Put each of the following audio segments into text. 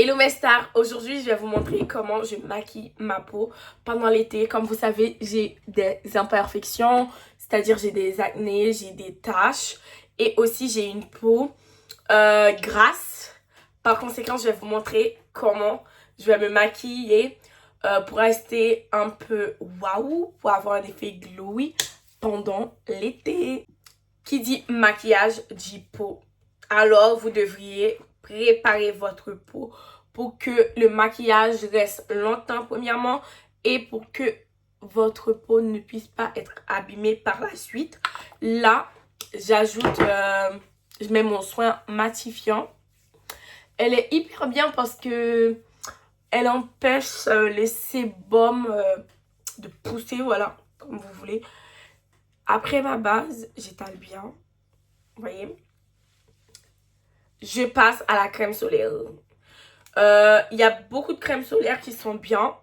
Hello mes stars, aujourd'hui je vais vous montrer comment je maquille ma peau pendant l'été. Comme vous savez, j'ai des imperfections, c'est-à-dire j'ai des acnés, j'ai des taches et aussi j'ai une peau grasse. Par conséquent, je vais vous montrer comment je vais me maquiller pour rester un peu waouh, pour avoir un effet glowy pendant l'été. Qui dit maquillage dit peau. Alors, vous devriez préparer votre peau pour que le maquillage reste longtemps premièrement et pour que votre peau ne puisse pas être abîmée par la suite. Là, j'ajoute, je mets mon soin matifiant. Elle est hyper bien parce que elle empêche les sébums de pousser, voilà, comme vous voulez. Après ma base, j'étale bien, vous voyez. Je passe à la crème solaire. Il y a beaucoup de crèmes solaires qui sont bien.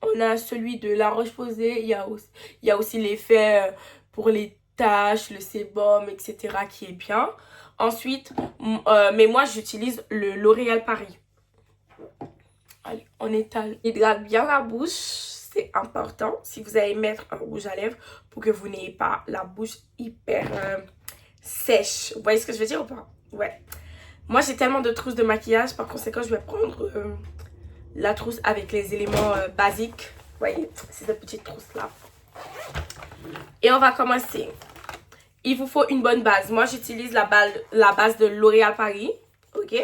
On a celui de La Roche-Posay. Il y a aussi l'effet pour les taches, le sébum, etc. qui est bien. Ensuite, mais moi j'utilise le L'Oréal Paris. Allez, on étale. Hydrate bien la bouche. C'est important si vous allez mettre un rouge à lèvres pour que vous n'ayez pas la bouche hyper sèche. Vous voyez ce que je veux dire ou pas? Ouais. Moi, j'ai tellement de trousses de maquillage. Par conséquent, je vais prendre la trousse avec les éléments basiques. Vous voyez, c'est cette petite trousse-là. Et on va commencer. Il vous faut une bonne base. Moi, j'utilise la base de L'Oréal Paris. Ok?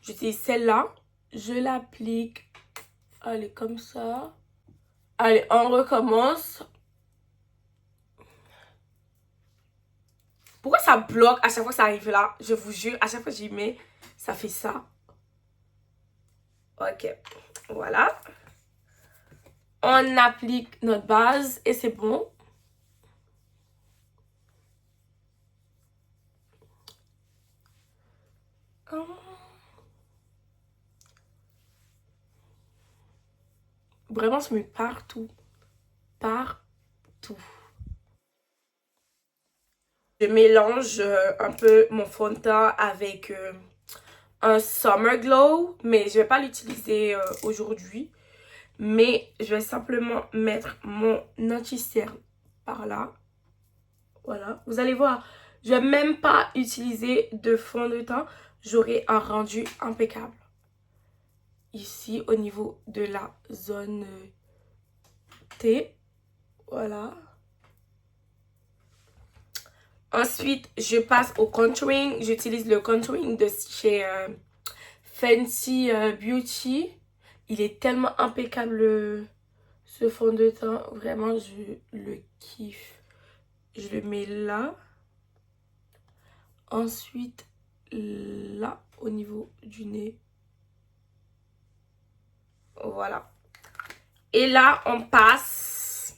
J'utilise celle-là. Je l'applique. Allez, comme ça. Allez, on recommence. Pourquoi ça bloque à chaque fois que ça arrive là? Je vous jure, à chaque fois que j'y mets, ça fait ça. Ok, voilà. On applique notre base et c'est bon. Vraiment, je mets partout. Partout. Je mélange un peu mon fond de teint avec un Summer Glow. Mais je ne vais pas l'utiliser aujourd'hui. Mais je vais simplement mettre mon anti-cerne par là. Voilà. Vous allez voir, je ne vais même pas utiliser de fond de teint. J'aurai un rendu impeccable. Ici, au niveau de la zone T. Voilà. Ensuite, je passe au contouring. J'utilise le contouring de chez Fenty Beauty. Il est tellement impeccable ce fond de teint. Vraiment, je le kiffe. Je le mets là. Ensuite, là, au niveau du nez. Voilà. Et là, on passe.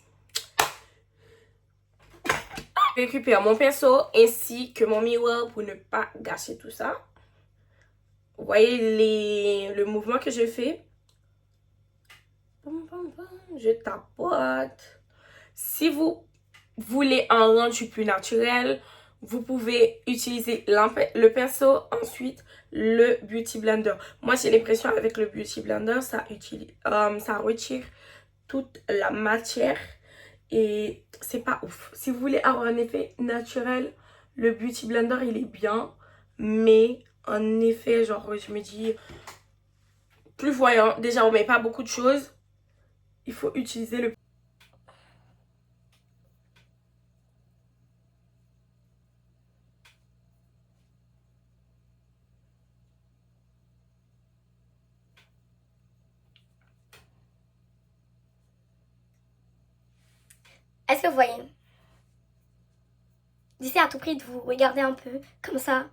Je récupère mon pinceau ainsi que mon miroir pour ne pas gâcher tout ça. Vous voyez le mouvement que je fais? Je tapote. Si vous voulez un rendu plus naturel, vous pouvez utiliser le pinceau, ensuite le Beauty Blender. Moi, j'ai l'impression avec le Beauty Blender, ça retire toute la matière et c'est pas ouf. Si vous voulez avoir un effet naturel, le Beauty Blender, il est bien, mais en effet, genre, je me dis, plus voyant, déjà, on met pas beaucoup de choses. Il faut utiliser le... Est-ce que vous voyez? J'essaie à tout prix de vous regarder un peu, comme ça.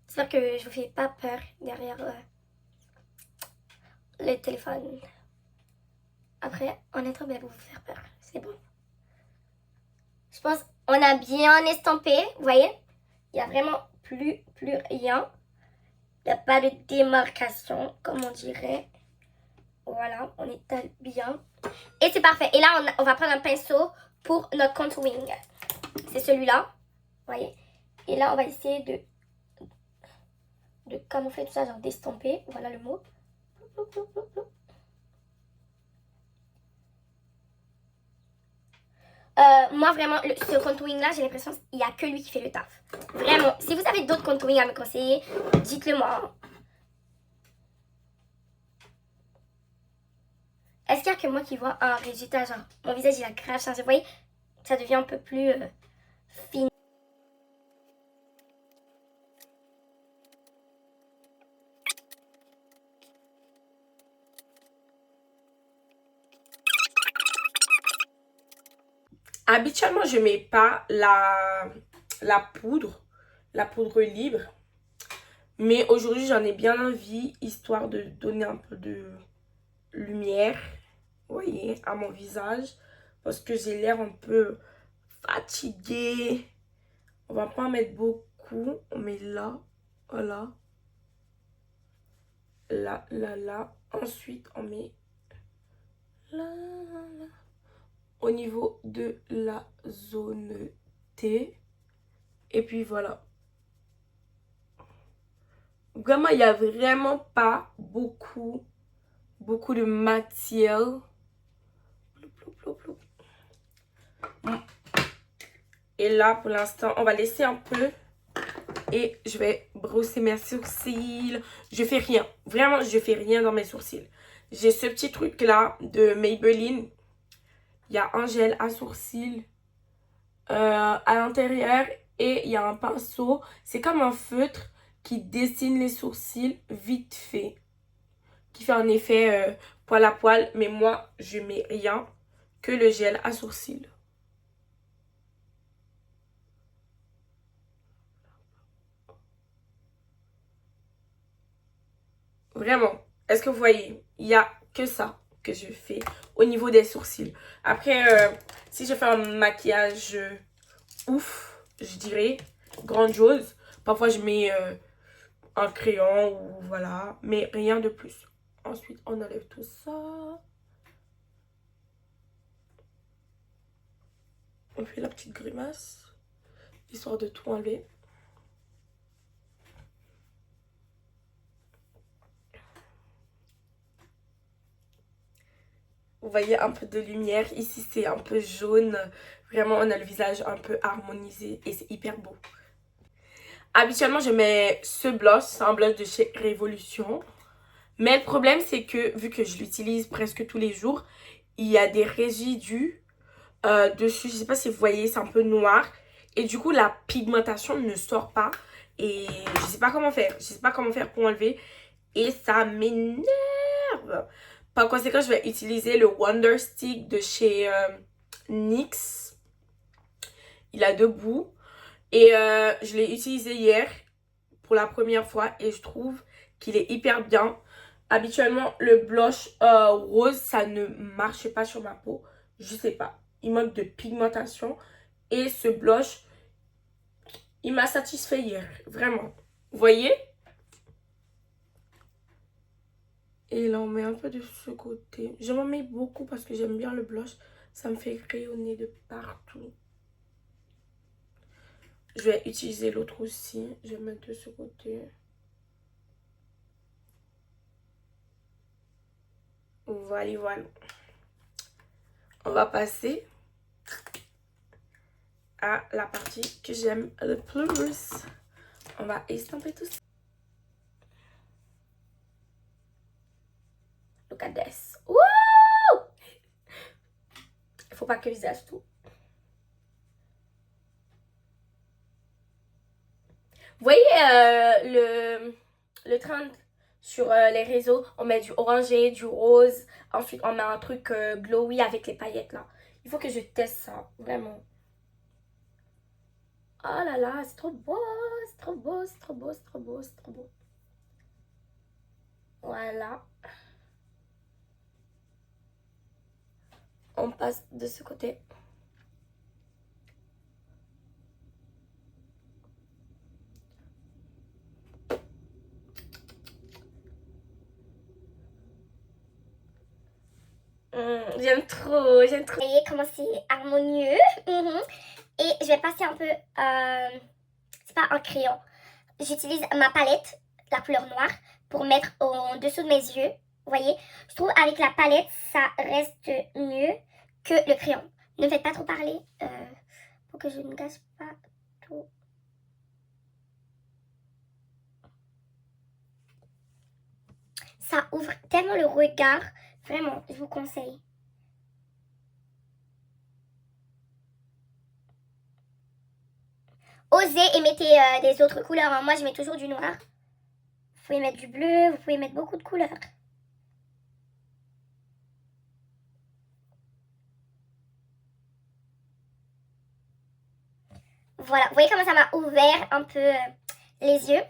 J'espère que je vous fais pas peur derrière le téléphone. Après, honnêtement, ben, vous faire peur. C'est bon. Je pense qu'on a bien estampé, vous voyez? Il n'y a vraiment plus rien. Il n'y a pas de démarcation, comme on dirait. Voilà, on étale bien. Et c'est parfait. Et là, on va prendre un pinceau pour notre contouring. C'est celui-là. Vous voyez? Et là, on va essayer de camoufler tout ça, genre d'estomper. Voilà le mot. Moi, vraiment, ce contouring-là, j'ai l'impression qu'il n'y a que lui qui fait le taf. Vraiment, si vous avez d'autres contouring à me conseiller, dites-le moi. Est-ce qu'il y a que moi qui vois un résultat, genre, mon visage, il a grave changé. Vous voyez, ça devient un peu plus fin. Habituellement, je mets pas la poudre libre. Mais aujourd'hui, j'en ai bien envie, histoire de donner un peu de lumière, vous voyez, à mon visage. Parce que j'ai l'air un peu fatiguée. On va pas en mettre beaucoup. On met là, voilà. Là, là, là. Ensuite, on met là, là, là. Au niveau de la zone T. Et puis voilà. Vraiment, il n'y a vraiment pas beaucoup de matière. Et là, pour l'instant, on va laisser un peu. Et je vais brosser mes sourcils. Je fais rien. Vraiment, je fais rien dans mes sourcils. J'ai ce petit truc-là de Maybelline. Il y a un gel à sourcils à l'intérieur. Et il y a un pinceau. C'est comme un feutre qui dessine les sourcils vite fait. Qui fait un effet poil à poil. Mais moi, je mets rien que le gel à sourcils. Vraiment. Est-ce que vous voyez? Il n'y a que ça que je fais au niveau des sourcils. Après, si je fais un maquillage ouf, je dirais, grandiose. Parfois, je mets un crayon ou voilà. Mais rien de plus. Ensuite, on enlève tout ça. On fait la petite grimace. Histoire de tout enlever. Vous voyez un peu de lumière. Ici, c'est un peu jaune. Vraiment, on a le visage un peu harmonisé. Et c'est hyper beau. Habituellement, je mets ce blush. C'est un blush de chez Révolution. Mais le problème, c'est que vu que je l'utilise presque tous les jours, il y a des résidus dessus. Je ne sais pas si vous voyez, c'est un peu noir. Et du coup, la pigmentation ne sort pas. Et je ne sais pas comment faire. Je ne sais pas comment faire pour enlever. Et ça m'énerve. Par conséquent, je vais utiliser le Wonder Stick de chez NYX. Il a deux bouts. Et je l'ai utilisé hier pour la première fois. Et je trouve qu'il est hyper bien. Habituellement, le blush rose, ça ne marche pas sur ma peau. Je sais pas. Il manque de pigmentation. Et ce blush, il m'a satisfait hier. Vraiment. Vous voyez? Et là, on met un peu de ce côté. Je m'en mets beaucoup parce que j'aime bien le blush. Ça me fait rayonner de partout. Je vais utiliser l'autre aussi. Je vais mettre de ce côté. Voilà, voilà. On va passer à la partie que j'aime le plus. On va estomper tout ça. Look at this. Woo! Il faut pas que le visage tout. Vous voyez le trend sur les réseaux, on met du orangé, du rose. Ensuite, on met un truc glowy avec les paillettes là. Il faut que je teste ça, vraiment. Oh là là, c'est trop beau, c'est trop beau, c'est trop beau, c'est trop beau, c'est trop beau. Voilà. On passe de ce côté. J'aime trop, j'aime trop. Vous voyez comment c'est harmonieux. Et je vais passer un peu, c'est pas un crayon. J'utilise ma palette, la couleur noire, pour mettre en dessous de mes yeux. Vous voyez, je trouve avec la palette, ça reste mieux que le crayon. Ne faites pas trop parler pour que je ne gâche pas tout. Ça ouvre tellement le regard. Vraiment, je vous conseille. Osez et mettez des autres couleurs. Hein. Moi, je mets toujours du noir. Vous pouvez mettre du bleu, vous pouvez mettre beaucoup de couleurs. Voilà, vous voyez comment ça m'a ouvert un peu les yeux.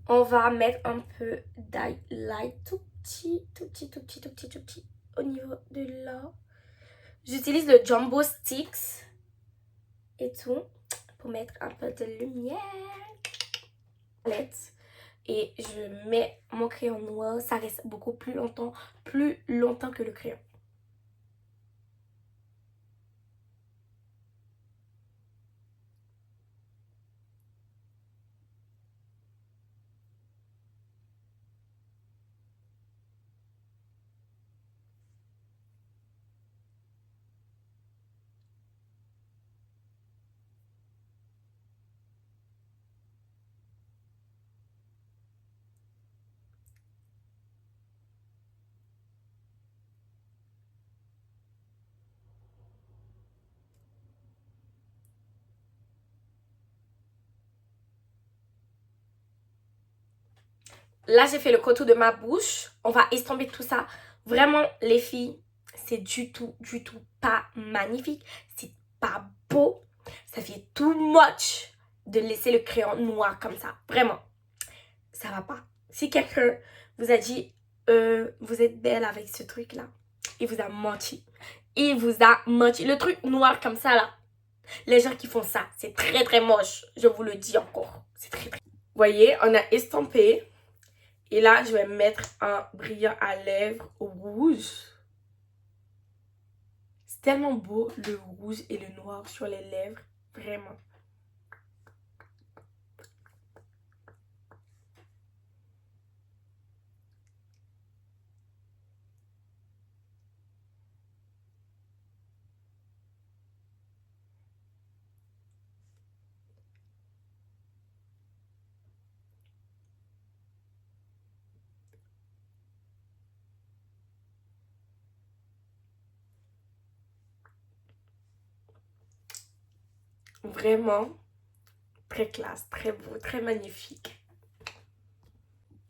On va mettre un peu d'highlight tout petit au niveau de là. J'utilise le Jumbo Sticks et tout pour mettre un peu de lumière. Et je mets mon crayon noir, ça reste beaucoup plus longtemps que le crayon. Là, j'ai fait le contour de ma bouche. On va estomper tout ça. Vraiment, les filles, c'est du tout pas magnifique. C'est pas beau. Ça fait too much de laisser le crayon noir comme ça. Vraiment, ça va pas. Si quelqu'un vous a dit, vous êtes belle avec ce truc-là, il vous a menti. Il vous a menti. Le truc noir comme ça, là, les gens qui font ça, c'est très moche. Je vous le dis encore. C'est très. Vous voyez, on a estompé. Et là, je vais mettre un brillant à lèvres rouge. C'est tellement beau, le rouge et le noir sur les lèvres. Vraiment. Vraiment très classe, très beau, très magnifique.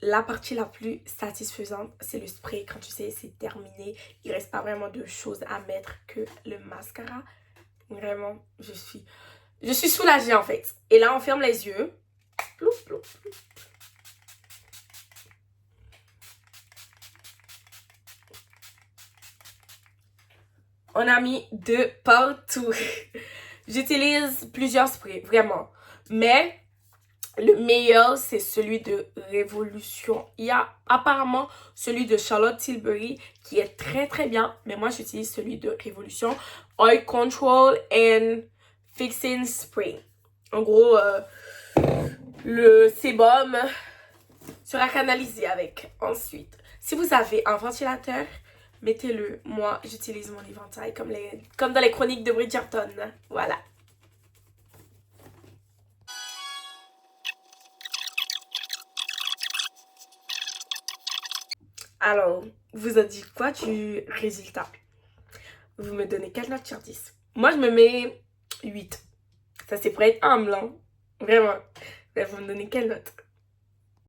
La partie la plus satisfaisante, c'est le spray. Quand tu sais, c'est terminé. Il reste pas vraiment de choses à mettre que le mascara. Vraiment, je suis soulagée en fait. Et là, on ferme les yeux. Ploup, ploup, ploup. On a mis de partout. J'utilise plusieurs sprays, vraiment. Mais le meilleur, c'est celui de Révolution. Il y a apparemment celui de Charlotte Tilbury qui est très bien. Mais moi, j'utilise celui de Révolution. Oil Control and Fixing Spray. En gros, le sébum sera canalisé avec. Ensuite, si vous avez un ventilateur, mettez-le. Moi, j'utilise mon éventail comme dans les chroniques de Bridgerton. Voilà. Alors, vous en dites quoi du résultat? Vous me donnez quelle note sur 10? Moi, je me mets 8. Ça, c'est pour être humble, hein? Vraiment. Mais vous me donnez quelle note?